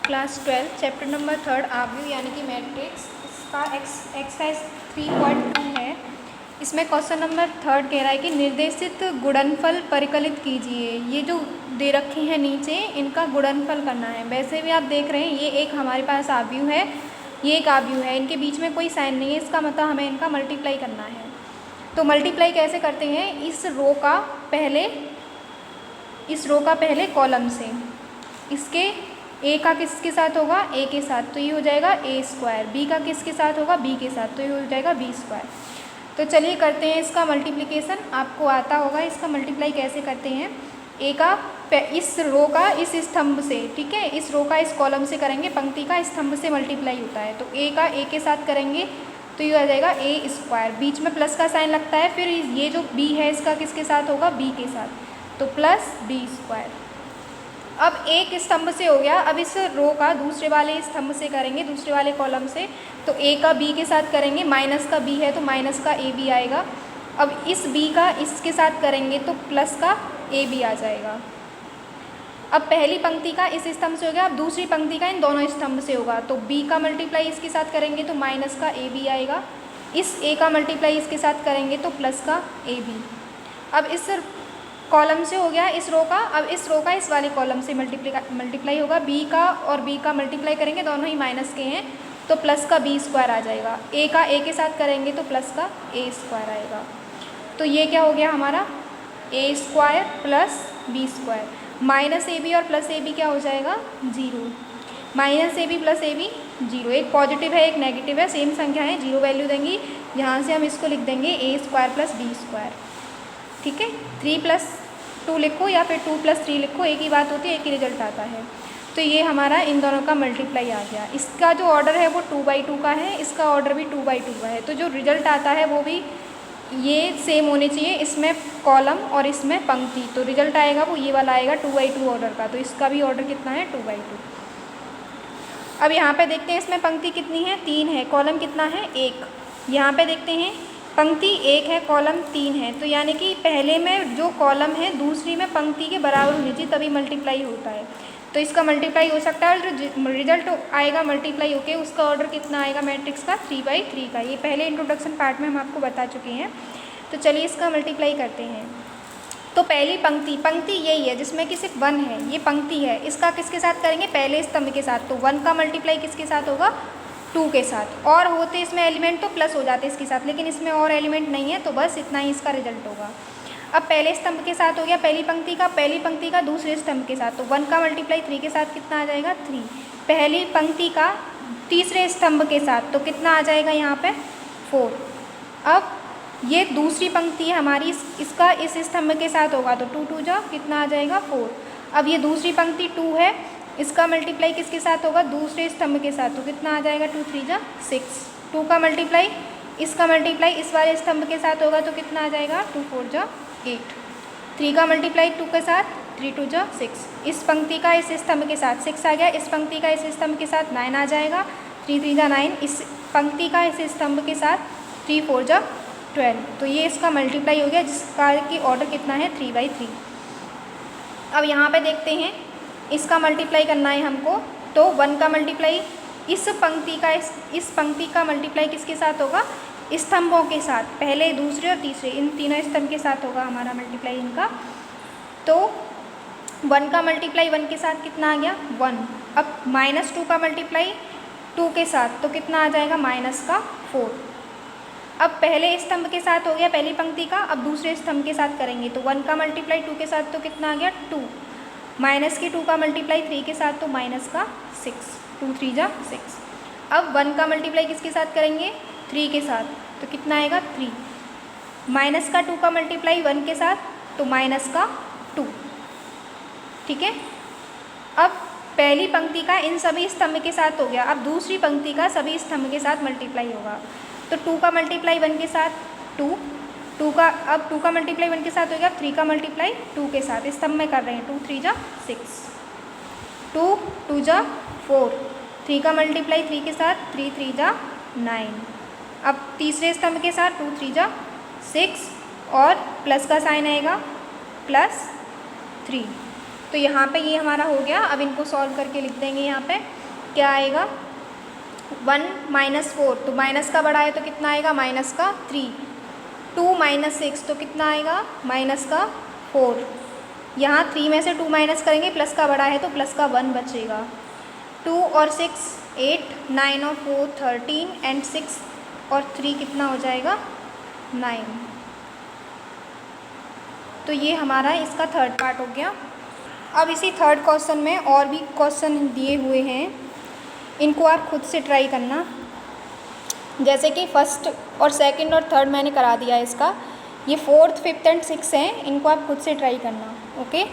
Class 12 chapter number 3 आव्यूह यानी कि मैट्रिक्स, इसका एक्सरसाइज 3.2 है। इसमें क्वेश्चन नंबर 3 कह रहा है कि निर्देशित गुणनफल परिकलित कीजिए। ये जो दे रखे हैं नीचे, इनका गुणनफल करना है। वैसे भी आप देख रहे हैं ये एक हमारे पास आव्यूह है, ये एक आव्यूह है, इनके बीच में कोई साइन नहीं है, इसका मतलब हमें इनका मल्टीप्लाई करना है। तो मल्टीप्लाई कैसे करते हैं? इस रो का पहले कॉलम से, इसके ए का किसके साथ होगा? ए के साथ, तो ये हो जाएगा ए स्क्वायर। बी का किसके साथ होगा? बी के साथ, तो ये हो जाएगा बी स्क्वायर। तो चलिए करते हैं इसका मल्टीप्लिकेशन। आपको आता होगा इसका मल्टीप्लाई कैसे करते हैं। ए का इस रो का इस स्तंभ से, ठीक है, इस रो का इस कॉलम से करेंगे, पंक्ति का स्तंभ से मल्टीप्लाई होता है। तो ए का ए के साथ करेंगे तो ये आ जाएगा ए स्क्वायर, बीच में प्लस का साइन लगता है, फिर ये जो बी है इसका किसके साथ होगा? बी के साथ, तो प्लस बी स्क्वायर। अब एक स्तंभ से हो गया, अब इस रो का दूसरे वाले स्तंभ से करेंगे, दूसरे वाले कॉलम से। तो ए का बी के साथ करेंगे, माइनस का बी है तो माइनस का ए बी आएगा। अब इस बी का इसके साथ करेंगे तो प्लस का ए बी आ जाएगा। अब पहली पंक्ति का इस स्तंभ से हो गया, अब दूसरी पंक्ति का इन दोनों स्तंभ से होगा। तो बी का मल्टीप्लाई इसके साथ करेंगे तो माइनस का ए बी आएगा, इस ए का मल्टीप्लाई इसके साथ करेंगे तो प्लस का ए बी। अब इस कॉलम से हो गया इस रो का, अब इस रो का इस वाले कॉलम से मल्टीप्लाई होगा। बी का और बी का मल्टीप्लाई करेंगे, दोनों ही माइनस के हैं, तो प्लस का बी स्क्वायर आ जाएगा। ए का ए के साथ करेंगे तो प्लस का ए स्क्वायर आएगा। तो ये क्या हो गया हमारा? A square plus B square. Minus A B और प्लस ए बी क्या हो जाएगा? 0। Minus A B plus A B 0, एक पॉजिटिव है एक नेगेटिव है, सेम संख्या है, 0 वैल्यू देंगी। यहाँ से हम इसको लिख देंगे ए स्क्वायर प्लस बी स्क्वायर, ठीक है। 3+2 लिखो या फिर 2+3 लिखो, एक ही बात होती है, एक ही रिजल्ट आता है। तो ये हमारा इन दोनों का मल्टीप्लाई आ गया। इसका जो ऑर्डर है वो 2/2 का है, इसका ऑर्डर भी 2/2 का है। तो जो रिजल्ट आता है वो भी ये सेम होने चाहिए, इसमें कॉलम और इसमें पंक्ति। तो रिजल्ट आएगा वो ये वाला आएगा 2/2 ऑर्डर का। तो इसका भी ऑर्डर कितना है? 2/2। अब यहाँ पे देखते हैं इसमें पंक्ति कितनी है? 3 है। कॉलम कितना है? 1। यहाँ पे देखते हैं पंक्ति 1 है, कॉलम 3 है। तो यानी कि पहले में जो कॉलम है दूसरी में पंक्ति के बराबर होनी चाहिए, तभी मल्टीप्लाई होता है। तो इसका मल्टीप्लाई हो सकता है, और जो रिजल्ट आएगा मल्टीप्लाई होके उसका ऑर्डर कितना आएगा मैट्रिक्स का? 3/3 का। ये पहले इंट्रोडक्शन पार्ट में हम आपको बता चुके हैं। तो चलिए इसका मल्टीप्लाई करते हैं। तो पहली पंक्ति यही है जिसमें कि सिर्फ 1 है, ये पंक्ति है, इसका किसके साथ करेंगे? पहले स्तंभ के साथ। तो 1 का मल्टीप्लाई किसके साथ होगा? 2 के साथ। और होते इसमें एलिमेंट तो प्लस हो जाते इसके साथ, लेकिन इसमें और एलिमेंट नहीं है, तो बस इतना ही इसका रिजल्ट होगा। अब पहले स्तंभ के साथ हो गया पहली पंक्ति का दूसरे स्तंभ के साथ। तो 1 का मल्टीप्लाई 3 के साथ कितना आ जाएगा? 3। पहली पंक्ति का तीसरे स्तंभ के साथ तो कितना आ जाएगा यहाँ पे? 4। अब ये दूसरी पंक्ति है हमारी, इसका इस स्तंभ के साथ होगा तो 2 जा कितना आ जाएगा? 4। अब ये दूसरी पंक्ति 2 है, इसका मल्टीप्लाई किसके साथ होगा? दूसरे स्तंभ के साथ, तो कितना आ जाएगा? 2 3 जा 6। 2 का मल्टीप्लाई इसका मल्टीप्लाई इस वाले स्तंभ के साथ होगा तो कितना आ जाएगा? 2 4 जा 8। 3 का मल्टीप्लाई 2 के साथ, 3 2 जा 6। इस पंक्ति का इस स्तंभ के साथ 6 आ गया, इस पंक्ति का इस स्तंभ के साथ 9 आ जाएगा, 3 3 जा 9। इस पंक्ति का इस स्तंभ के साथ 3 4 जा 12। तो ये इसका मल्टीप्लाई हो गया, जिसका कि ऑर्डर कितना है? 3/3। अब यहाँ पे देखते हैं इसका मल्टीप्लाई करना है हमको। तो 1 का मल्टीप्लाई इस पंक्ति का मल्टीप्लाई किसके साथ होगा? स्तंभों के साथ, पहले दूसरे और तीसरे, इन तीनों स्तंभ के साथ होगा हमारा मल्टीप्लाई इनका। तो 1 का मल्टीप्लाई 1 के साथ कितना आ गया? 1। अब -2 का मल्टीप्लाई 2 के साथ तो कितना आ जाएगा? -4। अब पहले स्तंभ के साथ हो गया पहली पंक्ति का, अब दूसरे स्तंभ के साथ करेंगे। तो 1 का मल्टीप्लाई 2 के साथ तो कितना आ गया? 2। माइनस की 2 का मल्टीप्लाई 3 के साथ तो माइनस का 6। 2 3 जा 6। अब 1 का मल्टीप्लाई किसके साथ करेंगे? 3 के साथ, तो कितना आएगा? 3। माइनस का 2 का मल्टीप्लाई 1 के साथ तो माइनस का 2, ठीक है। अब पहली पंक्ति का इन सभी स्तंभ के साथ हो गया, अब दूसरी पंक्ति का सभी स्तंभ के साथ मल्टीप्लाई होगा। तो 2 का मल्टीप्लाई 1 के साथ 2 का, अब 2 का मल्टीप्लाई 1 के साथ हो गया, 3 का मल्टीप्लाई 2 के साथ, स्तंभ में कर रहे हैं। 2 3 जा 6, 2 2 जा 4, 3 का मल्टीप्लाई 3 के साथ, 3 3 जा 9। अब तीसरे स्तंभ के साथ 2 3 जा 6 और प्लस का साइन आएगा +3। तो यहाँ पे ये हमारा हो गया। अब इनको सॉल्व करके लिख देंगे। यहाँ पे क्या आएगा 1 माइनस 4, तो माइनस का बड़ा है तो कितना आएगा माइनस का 3। 2 माइनस 6 तो कितना आएगा माइनस का 4। यहाँ 3 में से 2 माइनस करेंगे, प्लस का बड़ा है तो प्लस का 1 बचेगा। 2 और 6 8, 9 और 4 13 एंड 6 और 3 कितना हो जाएगा 9। तो ये हमारा इसका थर्ड पार्ट हो गया। अब इसी थर्ड क्वेश्चन में और भी क्वेश्चन दिए हुए हैं, इनको आप खुद से ट्राई करना। जैसे कि फर्स्ट और सेकंड और थर्ड मैंने करा दिया है इसका, ये फोर्थ फिफ्थ एंड सिक्स हैं, इनको आप खुद से ट्राई करना। ओके।